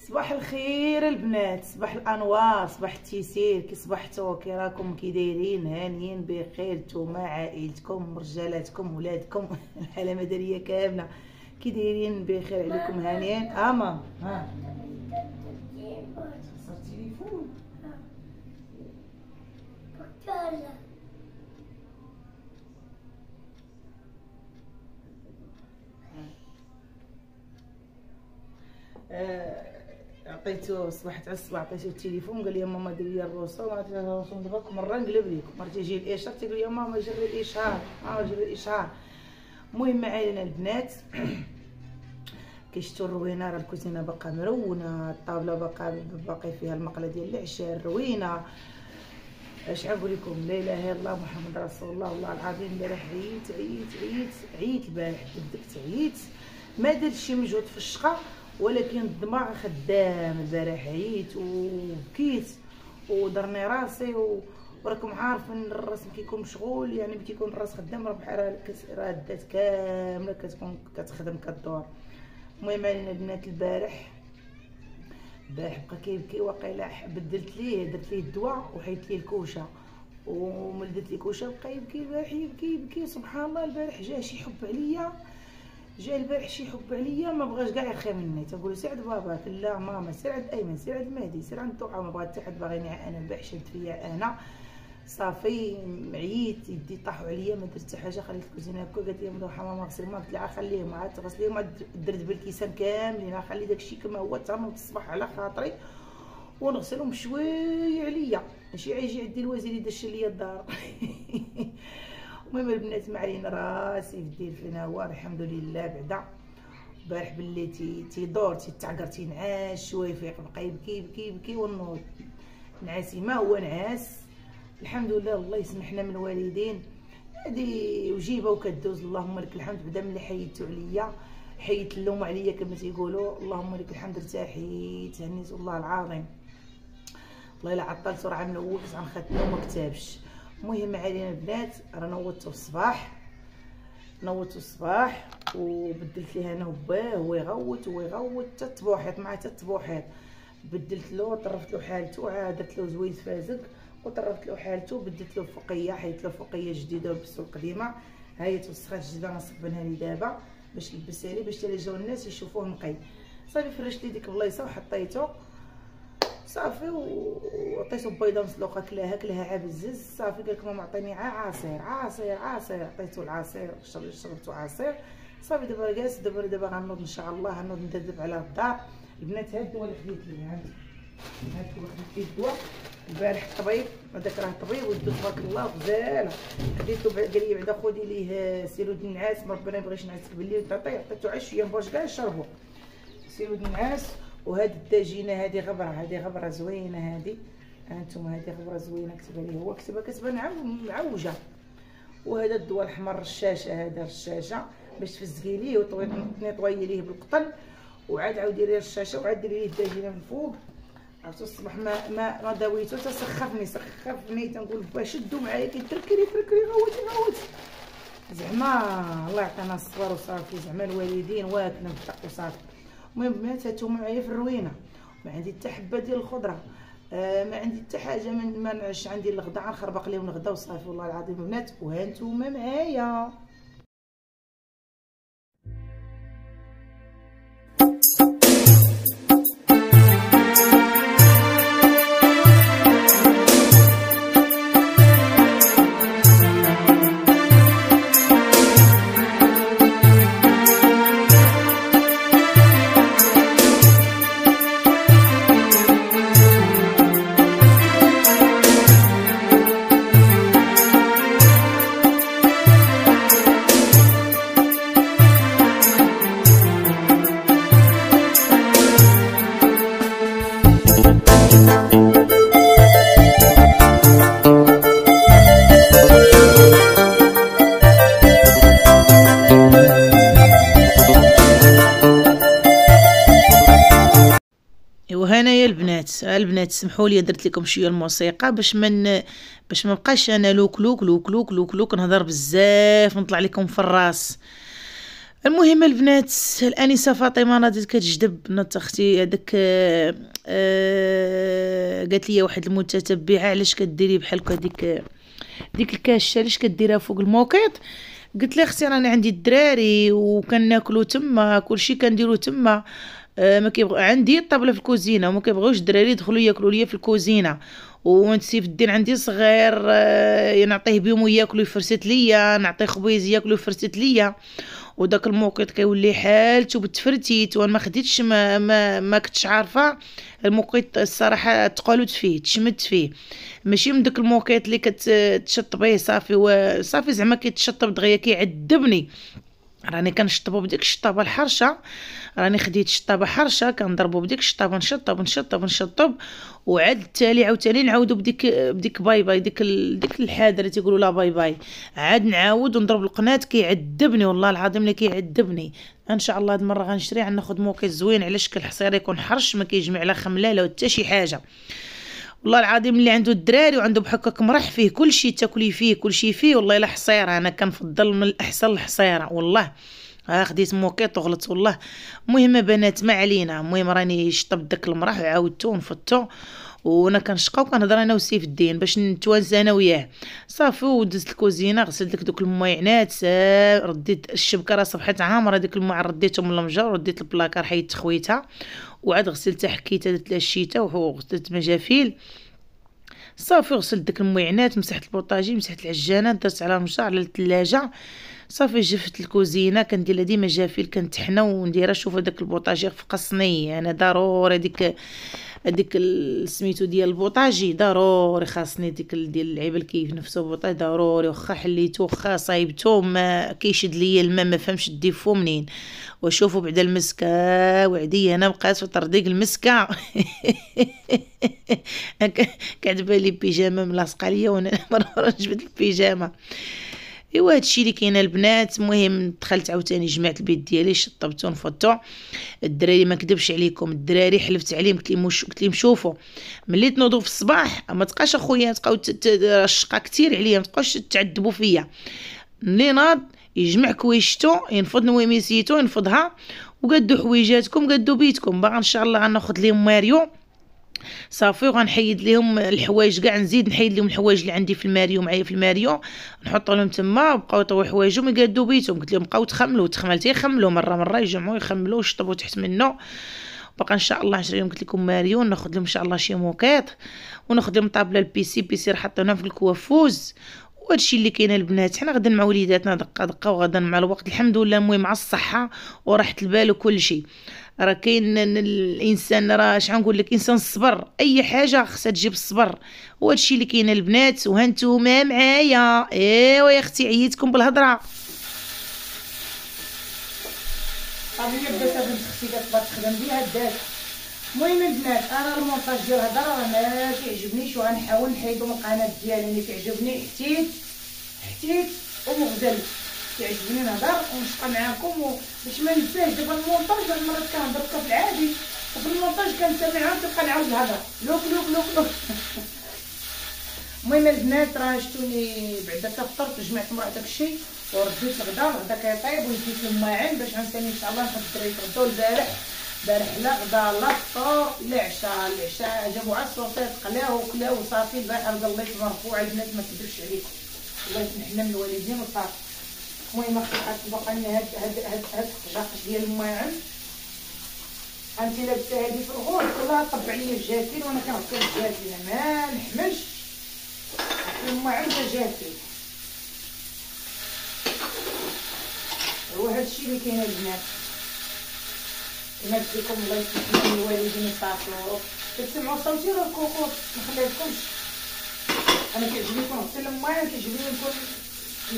صباح الخير البنات، صباح الانوار، صباح التيسير. كي صبحتوا؟ كي راكم؟ كي دايرين؟ هانيين بخير نتوما، عائلتكم، رجالاتكم، ولادكم الحاله المدنيه كامله كي دايرين؟ بخير عليكم، هانيين. ماما ها صار التليفون عطيتو صبحت عصبه، عطيتو التليفون قال لي ماما ديري لي الرسوم، عطيت له الرسوم دابا مره نقلب ليك، مره تيجي الاشهار تيقول لي ماما جري الاشهار، ماما جري الاشهار. المهم علينا البنات كي شفتوا الروينه، راه الكوزينه باقا مرونه، الطاوله باقي فيها المقله ديال العشاء الروينه. اش نقول لكم؟ لا اله الا الله محمد رسول الله. والله العظيم البارح عييت البارح، دبدت عييت، ما درت شي مجهود في الشقه، ولكن الدماغ خدام البارح. عييت وبكيت ودرني راسي وراكم عارفين الراس كيكون مشغول، يعني ملي كيكون الراس خدام راه بحال الدات كامله كتكون كتخدم كدور. المهم علينا البنات البارح بقى كيبكي واقيلا، بدلت ليه، درت ليه الدواء وحيدت ليه الكوشه، وملي درت ليه الكوشه بقى يبكي البارح، يبكي سبحان الله. البارح جا شي حب عليا، جا البارح شي حب عليا، ما بغاش كاع يرخي مني. تنقول سير عند باباك، لا ماما سير عند ايمن، سير عند مهدي، سير عند طوعه، ما بغات حتى حد باغيني انا. البارح شد فيا انا صافي، عييت، يدي طاحوا عليا، ما درت حتى حاجه، خليت الكوزينه هكا. قالت لي مروحه ماما غسل، ما قلت لها خليهم عاد تغسليهم، درت بالكيسان كاملين، خلي داكشي كما هو تما الصباح على خاطري ونغسلهم بشويه عليا، ماشي يجي عندي الوزير يدش ليا الدار. المهم البنات ما علينا، راسي في الدير فينا هو الحمد لله. بعدا البارح باللي تيدور تيتعقر تينعاس شويه، فيق بقى يبكي والنوض نعاسي، ما هو نعاس الحمد لله. الله يسمحنا من الوالدين، هذه وجيبه وكدوز، اللهم لك الحمد. بدا ملي حيدتو عليا، حيدت اللوم عليا كما تيقولوا، اللهم لك الحمد، ارتاحيت، هنيت والله العظيم. والله الا عطلت راه نوقت عن خدت نوم ما كتابش. المهم علينا البنات، راه نوضتو الصباح وبدلت ليه انا وباه، هو يغوت حتى الطبوحيط معاه، حتى الطبوحيط بدلت له، طرفت له حالته، عاد درت له زويد فازق وطرفت له حالته، بدلت له فوقيه، حيت له فوقيه جديده ولبستو القديمه. ها هي توسخات جديده غنصبنها لي دابا باش نلبسها لي، باش تالي جاو الناس يشوفوه نقي. صافي فرشت لي ديك البلايصه وحطيته صافي، وعطيتو بيضه مسلوقه كلاها عا بزز. صافي قالك ماما عطيني عصير، عطيتو العصير، شربتو عصير صافي. دابا جالس، دابا غنوض ان شاء الله، غنوض ندردب على الدار. البنات هاد الدواء اللي خديت ليه، هاد الدواء خديت ليه الدواء البارح، الطبيب هذاك راه طبيب ودو تبارك الله غزاله. خديتو قال لي بعدا خدي ليه سيرود النعاس، ما ربنا يبغيش نعسك بالليل، تعطيه عطيتو 10 ايام باش كاع نشربو سيرود النعاس. وهاد الداجينه هادي غبره زوينه، هادي هانتوما، هادي غبره زوينه، كتبها لي هو، كتبها معوجه. وهذا الدواء الحمر الرشاشه، هذا الرشاشه باش تفزقي ليه وتنيطوي ليه بالقطن، وعاد عاودي ليه الرشاشه، وعاد ديري ليه الداجينه من فوق. عرفتو الصباح ما داويتو سخفني تنقول با شدوا معايا، كيتركري غوتي زعما الله يعطينا الصبر وصافي، زعما الوالدين واكنا بالحق وصافي. المهم البنات هانتوما معايا في الروينه، ما عندي حتى حبه ديال الخضره، ما عندي حتى حاجه، ما نعش عندي الغدا، غنخربق ليهم الغدا وصافي. والله العظيم البنات، وهانتوما معايا. وهنايا البنات سمحوا لي درت لكم شويه الموسيقى باش ما بقاش انا لوك نهضر بزاف نطلع لكم في الراس. المهم البنات، الانسه فاطمه ناضت كتجذب بنات اختي هذاك. قالت لي واحد المتتبعه علاش كديري بحال هكا ديك الكاشه علاش كديرها فوق الموقيط. قلت لها اختي راني عندي الدراري وكناكلوا تما، كلشي كنديروا تما. ما كيبغى عندي الطابله في الكوزينه وما كيبغيوش الدراري يدخلوا ياكلوا ليا في الكوزينه، وانت سيف الدين عندي صغير نعطيه بهم وياكلوا يفرست ليا، نعطيه خبيز ياكلوا يفرست ليا. وداك الموقيت كيولي حالته بالتفرتيت، وانا ما خديتش ما كنتش عارفه الموقيت الصراحه تقالت فيه تشمت فيه، ماشي من داك الموقيت اللي كتشطبيه صافي وصافي زعما كيتشطب دغيا كيعذبني. راني كنشطبو بديك الشطابه الحرشه، راني خديت شطابه حرشه كنضربو بديك الشطابه نشطب وعاد التالي عاوتاني نعاودو بديك باي باي ديك الحاده اللي تيقولوا لا باي باي، عاد نعاود ونضرب القناه كيعذبني والله العظيم اللي كيعذبني. ان شاء الله هاد المره غنشري ناخذ موقيت زوين على شكل حصير يكون حرش ما كيجمع لا خمله لا حتى شي حاجه. والله العظيم اللي عنده الدراري وعنده بحكاك مرح فيه كلشي تاكلي فيه كلشي فيه، والله الا حصيره انا كنفضل من الاحسن الحصيره والله. خديت موقيط وغلطت والله. المهم بنات ما علينا، المهم راني شطبت داك المرح وعاودته ونفضته وانا كنشقى وكنهضر انا وسيف الدين باش نتوانس انا وياه صافي. ودزت الكوزينه غسلت لك دوك المايعنات، رديت الشبكه راه صبحت عامره ديك الماء رديتهم من المجر، رديت البلاكار حيدت خويتها وعاد غسلتها حكيتها درت لها الشيته وغسلت مجافيل صافي. غسلت داك المايعنات مسحت البوطاجي مسحت العجانات درت على المجر على الثلاجه صافي. جفت الكوزينه كندير لها ديما جافيل كنتحنى ونديرها. شوف هذاك البوطاجي في صينيه انا ضروري هذيك سميتو ديال البوطاجي ضروري خاصني ديال اللعيبه الكيف نفسه بوطاجي ضروري، واخا حليتو واخا صايبتو ما كيشد ليا الماء ما فهمش الديفو منين. وشوفوا بعدا المسكه وعدي انا بقات في طرديق المسكه كاتبه لي بيجامه ملاصقه ليا وانا مره جبت البيجامه. ايوا هادشي اللي كاين البنات. المهم دخلت عاوتاني جمعت البيت ديالي شطبته ونفضته. الدراري ما كذبش عليكم، الدراري حلفت عليهم قلت لهم شوفوا ملي تنوضوا في الصباح ما تبقاش اخويا تبقاو الشقه كثير عليا ما تبقاوش تعذبوا فيا. ملي ناض يجمع كويشتو ينفض نويميسيتو ينفضها وقدوا حويجاتكم قدوا بيتكم. باغا ان شاء الله غناخذ لهم ماريو صافي وغنحيد لهم الحوايج كاع، نزيد نحيد لهم الحوايج اللي عندي في الماريو معايا في الماريو نحط لهم تما وبقاو يطوي حوايجهم يقادوا بيتهم. قلت لهم بقاو تخملوا تخملتي يخملوا مره يجمعوا يخملوا ويشطبوا تحت منه. بقى ان شاء الله نشري لهم قلت لكم ماريو ناخذ لهم ان شاء الله شي موقيط وناخذ لهم طابله البيسي راه حطيناها في الكوافوز. وهادشي اللي كاين البنات. حنا غدا مع وليداتنا دقه وغدا مع الوقت الحمد لله. المهم مع الصحه وراحه البال وكل شيء. راه كاين الانسان راه اش غنقول لك انسان الصبر اي حاجه خصها تجيب الصبر. وهادشي اللي كاين البنات. وهانتوما معايا ايوا يا اختي عييتكم بالهضره صافي بدات بنت اختي كتبغي تخدم بيها دات. المهم البنات انا المونتاج ديال الهضره راه ما كيعجبنيش وغنحاول نحيدو من القناه ديالي اللي كيعجبني حتيت ومغزل كيعجبني نهضر ونشقى معاكم باش ما ننساش. دابا المونتاج مرات كنهضر في العادي وفي المونتاج كنسمعها وكنبقى نعاود الهضره لوك. المهم البنات راه شتوني بعدا كفطرت وجمعت مرة داكشي ورديت الغدا كيطيب ونسيت الماعن باش غنسالي ان شاء الله نحط الدراري يتغداو البارح لا غدا لا فطور لا العشاء جابوا عصوصات قلاو وكلاو وصافي. البارح بدا الله مرفوع البنات ما كذبش عليكم الله يسمحنا من الوالدين وصافي. المهم اختي بقى لي هاد القجاقش ديال الماعن انت لابسه هادي في الغول كلها طب عليا الجافين وانا كنغسل الجافين ما نحملش الماعن جافين. هو هادشي اللي كاين البنات. كما قلت لكم الله يسمح لي الوالدين يصافيو كتسمعوا صوتي راه الكوكوط ما خليتكمش. انا كيعجبني نكون غسل الماعن كيعجبني نكون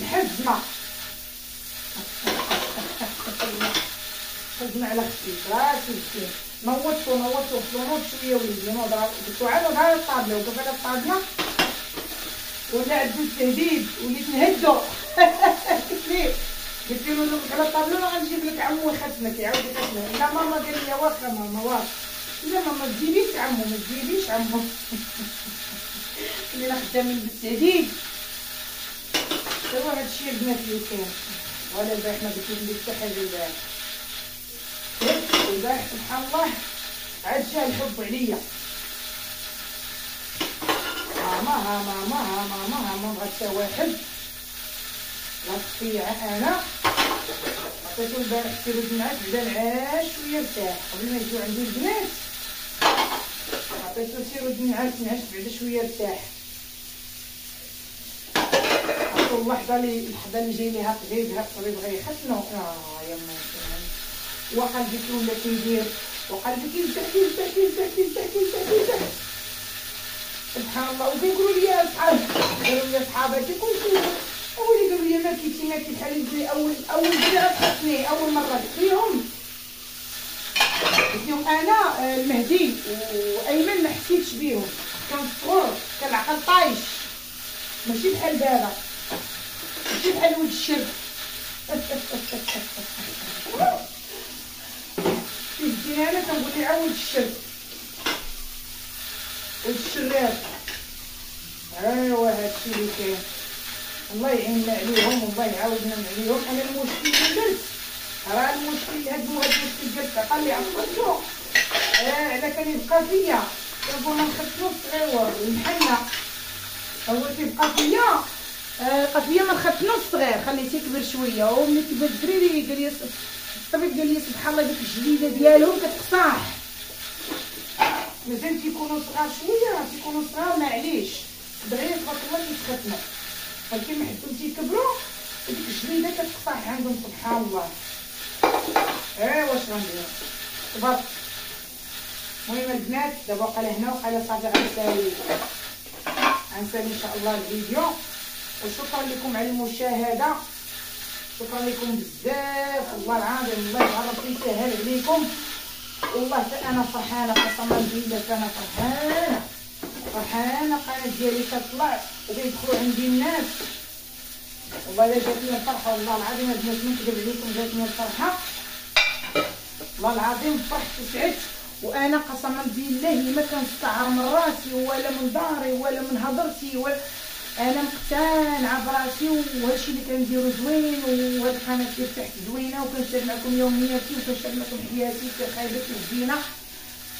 محزمه خدمة على خفيف راسي مسكين. نوضتو فلونو بشويه وليدي نوض درتو عاد على الطابله وقف على الطابله ولا عندو التهديد وليت نهدو قلت له نوض على الطابله ما غنجيب لك عمو يختمك يعاود يختمك. لا ماما قال لي واخا ماما واخا لا ماما تجيبيش عمو ما تجيبيش عمو اللي خدامين بالتهديد. هو هادشي البنات اللي كاين ولا البارح ما قلت لكم حتى حاجه البارح. البارح سبحان الله عاد جا الحب عليا. ماما بغات حتى واحد لا تطيع. انا عطيتو البارح كيلو النعاس بدا نعاس شويه ارتاح قبل ما يجيو عندي البنات. عطيتو سيرو النعاس نعس بعدا شويه ارتاح. عطيتو اللحظه اللي جاي ليها قبيبها بغا يختنو. يا ما وقلبك ولا كيدير وقلبك كيفتح سبحان الله. وكيقولوا لي اصحابي قالوا لي صحاباتي كلشي اولي قالوا لي ما كيتي بحال لي اول بدا خصني اول مره قلت لهم انا المهدي وايمن ما حسيتش بيهم. كان صغور كان العقل طايش ماشي بحال دابا ماشي بحال ولد الشرك. كيجيني انا كنقول لي عاود الشرك ولد الشراب. ايوا هادشي اللي كاين. الله يعيننا عليهم والله يعاودنا عليهم. انا المشكل اللي درت راه المشكل هاد المشكل ديال قال لي عطيتو على كان يبقى فيا كنقول ما نختنوش الصغيور المحنه هو كيبقى فيا قافيه ما نختنوش الصغير خليتيه كبر شويه. وملي كبر الدريري قال لي الطبيب قال لي سبحان الله ديك الجليده ديالهم كتقصاح مازال تيكونوا صغار شويه تيكونوا صغار معليش دغيا تبارك الله كيتختنوا ولكن ما حدهم تيكبروا وديك الجليده كتقصاح عندهم سبحان الله. واش غندير تبارك. المهم البنات دابا وقع هنا وقع صافي غنسالي ان شاء الله الفيديو. وشكرا لكم على المشاهده. شكرا لكم بزاف والله العظيم. الله يجعل ربي يسهل عليكم. والله انا فرحانه قسما بالله انا فرحانه القناه ديالي كتطلع وكيدخلوا عندي الناس. والله الا جاتني الفرحه والله العظيم البنات ما نكذب عليكم جاتني الفرحه والله العظيم. فرحت وسعدت وانا قسما بالله ما كنستعر من راسي ولا من داري ولا من هضرتي ولا انا مقتنعه براسي. وهادشي اللي كنديرو زوين وهاد القناه ديال تحت زوينه وكنشارك معكم يومياتي وكنشارك معكم حياتي كخايبتي وزينه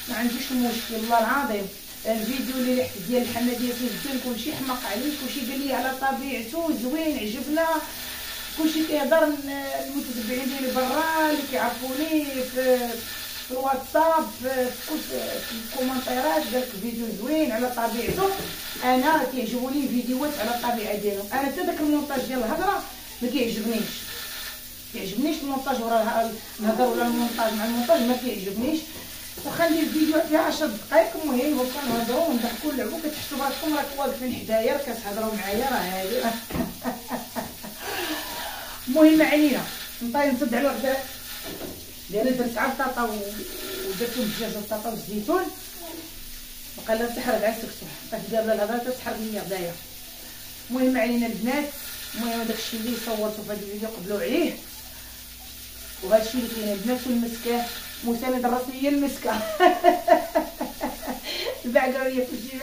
ما عنديش المشكل والله العظيم. الفيديو اللي ريحت ديال الحنه ديال الدين كلشي حماق عليه كلشي قال لي على طبيعته زوين عجبنا كلشي كيهضر. المتتبعين ديالي برا اللي كيعرفوني في الواتساب في الكومنتيرات قالك فيديو زوين على طبيعته. انا كيعجبوني فيديوهات على الطبيعه ديالهم. انا حتى داك المونتاج ديال الهضره ما كيعجبنيش المونتاج ورا الهضره ولا المونتاج مع المونتاج ما كيعجبنيش. وخلي الفيديو فيها 10 دقائق المهم وكنهضروا ونضحكوا ونلعبوا كتحسوا براسكم راكم واقفين حدايا كتهضروا معايا راه هادي. المهم علينا نصد على وحده ديالي درت عا البطاطا ودرت الدجاج والبطاطا والزيتون بقى لها تحرق على السكسو بقات دابا الهضره تحرق ليا غدايا. المهم علينا البنات. المهم داكشي اللي صورته في هذا الفيديو قبلوا عليه وهادشي اللي كاين البنات. والمسكه مساند الرسمي هي المسكه. الباع قالوا لي كلشي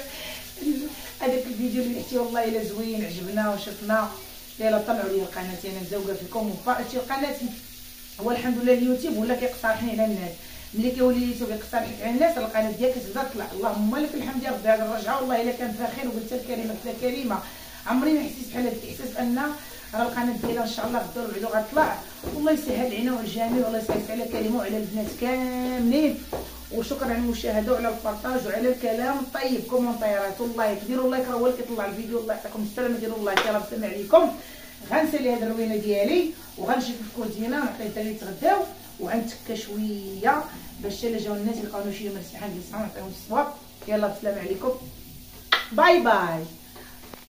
هذاك الفيديو اللي حتي والله الا زوين عجبنا وشفنا. يلا طلعوا لي القناه انا مزوقه فيكم وفاتشي القناه. هو الحمد لله اليوتيوب ولا كيقترحني على الناس. ملي كيولي اليوتيوب يقترحك على الناس القناه ديالك كتبدا تطلع. اللهم لك الحمد يا ربي على الرجعه. والله الا كان فيها خير وقلت الكلمه عمري ما حسيت بحال هذا الاحساس ان راه القناه ديالها ان شاء الله غدا وبعدو غتطلع. والله يسهل علينا وعلى الجميع والله يسهل على كريمه وعلى البنات كاملين. وشكرا على المشاهده وعلى البارطاج وعلى الكلام الطيب كومونتيرات واللايك. ديروا اللايك راه هو اللي كيطلع الفيديو. الله يعطيكم السلامه. ديروا اللايك يلاه بسلام عليكم. غنسالي هاد الروينه ديالي وغنمشي في الكوزينه نعطي الدراري يتغداو وغنتكا شويه باش الا جاو الناس يلقاونا شي مرتاحين نعطيهم الصواب. يلا بسلام عليكم باي باي.